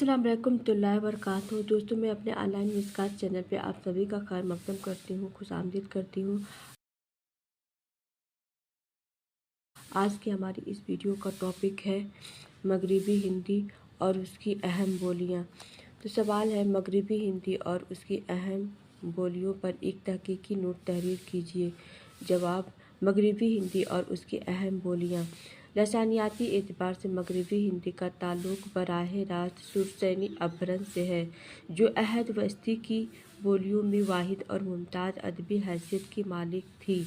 अस्सलाम वालेकुम तुल्लाह वबरकातुहू। दोस्तों, मैं अपने ऑनलाइन मिसकात चैनल पे आप सभी का खैर मकदम करती हूँ, खुशामदीद करती हूँ। आज की हमारी इस वीडियो का टॉपिक है मगरिबी हिंदी और उसकी अहम बोलियाँ। तो सवाल है, मगरिबी हिंदी और उसकी अहम बोलियों पर एक तहकीकी नोट तहरीर कीजिए। जवाब, मगरिबी हिंदी और उसकी अहम बोलियाँ। लसानियाती एतबार से मगरिबी हिंदी का ताल्लुक़ बराह रास्त सुरसैनी अभ्रंश से है, जो अहद वस्ती की बोलियों में वाहिद और मुमताज़ अदबी हैसियत की मालिक थी।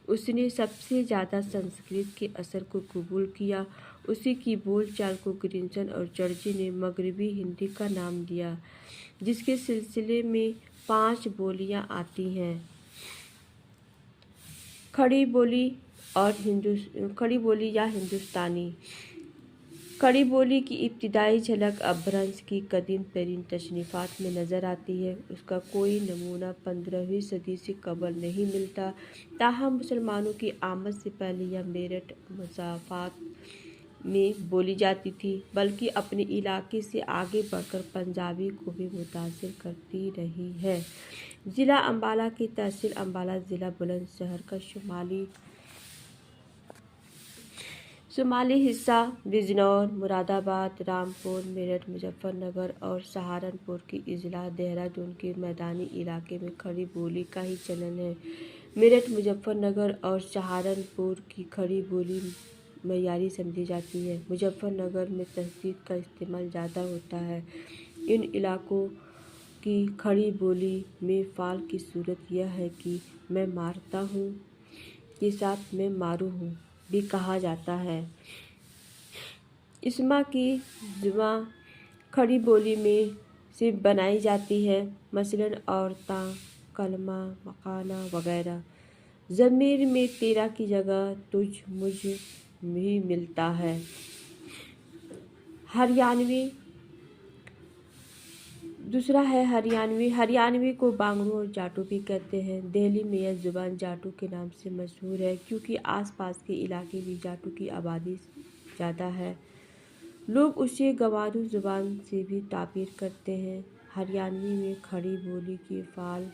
उसने सबसे ज़्यादा संस्कृत के असर को कबूल किया। उसी की बोल चाल को ग्रिंसन और चर्ची ने मगरिबी हिंदी का नाम दिया, जिसके सिलसिले में 5 बोलियाँ आती हैं। खड़ी बोली या हिंदुस्तानी। खड़ी बोली की इब्तिदाई झलक अपभ्रंश की कदीम तरीन तशनीफ़ात में नज़र आती है। उसका कोई नमूना 15वीं सदी से कबल नहीं मिलता। ताहम मुसलमानों की आमद से पहले यह मेरठ मसाफ़ात में बोली जाती थी, बल्कि अपने इलाके से आगे बढ़कर पंजाबी को भी मुतासिर करती रही है। ज़िला अम्बाला की तहसील अम्बाला ज़िला बुलंदशहर का शुमाली हिस्सा बिजनौर, मुरादाबाद, रामपुर, मेरठ, मुजफ्फरनगर और सहारनपुर की अजला देहरादून के मैदानी इलाके में खड़ी बोली का ही चलन है। मेरठ, मुजफ्फरनगर और सहारनपुर की खड़ी बोली मयारी समझी जाती है। मुजफ्फरनगर में तस्दीद का इस्तेमाल ज़्यादा होता है। इन इलाकों की खड़ी बोली में फ़ाल की सूरत यह है कि मैं मारता हूँ के साथ मैं मारूँ हूँ भी कहा जाता है। इसमा की जुमा खड़ी बोली में से बनाई जाती है, मसलन औरतां, कलमा, मकाना वगैरह। ज़मीर में तेरा की जगह तुझ मुझ भी मिलता है। हरियाणवी। दूसरा है हरियाणवी। हरियाणवी को बांगड़ू और जाटू भी कहते हैं। दिल्ली में यह ज़ुबान जाटू के नाम से मशहूर है, क्योंकि आसपास के इलाके में जाटू की आबादी ज़्यादा है। लोग उसे गंवारू ज़ुबान से भी ताबीर करते हैं। हरियाणवी में खड़ी बोली के फ़ाल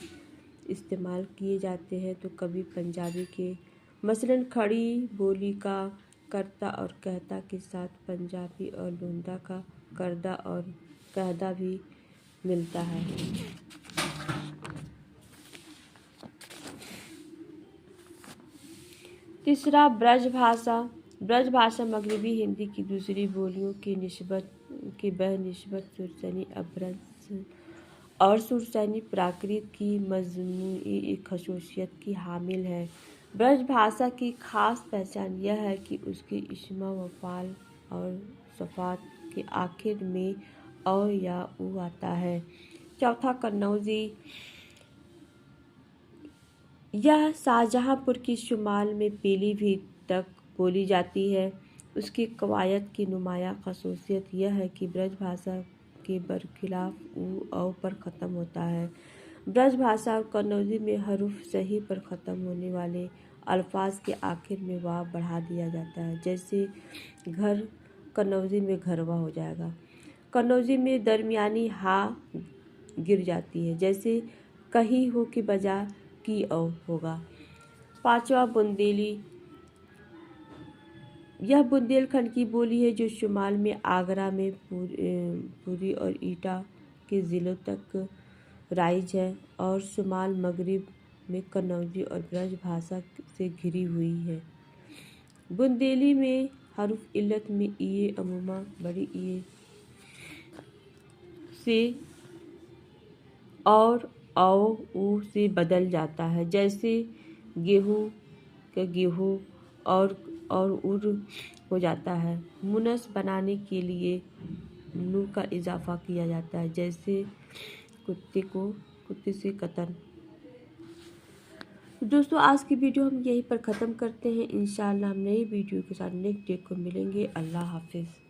इस्तेमाल किए जाते हैं तो कभी पंजाबी के, मसलन खड़ी बोली का करता और कहता के साथ पंजाबी और लोंदा का करदा और कहदा भी मिलता है। तीसरा, ब्रजभाषा। ब्रजभाषा मगरिबी हिंदी की दूसरी बोलियों के बनिस्बत सुरसैनी अपभ्रंश और सुरसैनी प्राकृत की मजमूई खसूसियत की हामिल है। ब्रजभाषा की खास पहचान यह है कि उसके इस्म व फ़ाल और सफ़ात के आखिर में औ या उ आता है। चौथा, कन्नौजी। यह शाहजहांपुर की शुमाल में पीलीभीत तक बोली जाती है। उसकी कवायद की नुमायाँ खसूसियत यह है कि ब्रजभाषा के बरखिलाफ उ औ पर ख़त्म होता है। ब्रजभाषा और कन्नौजी में हरूफ सही पर ख़त्म होने वाले अल्फाज के आखिर में वाव बढ़ा दिया जाता है। जैसे घर, कन्नौजी में घरवा हो जाएगा। कन्नौजी में दरमियानी हा गिर जाती है, जैसे कही हो के बजाय की औ होगा। पांचवा, बुंदेली। यह बुंदेलखंड की बोली है, जो शुमाल में आगरा में पुरी और ईटा के ज़िलों तक राइज है और शुमाल मगरिब में कन्नौजी और ब्रज भाषा से घिरी हुई है। बुंदेली में हरुफ इल्लत में इये अमूमा बड़ी इये से और औ उ से बदल जाता है, जैसे गेहूँ का गेहूँ और उर हो जाता है। मुनस बनाने के लिए नू का इजाफा किया जाता है, जैसे कुत्ते से कतन। दोस्तों, आज की वीडियो हम यहीं पर ख़त्म करते हैं। इंशाअल्लाह हम नई वीडियो के साथ नेक्स्ट डे को मिलेंगे। अल्लाह हाफिज़।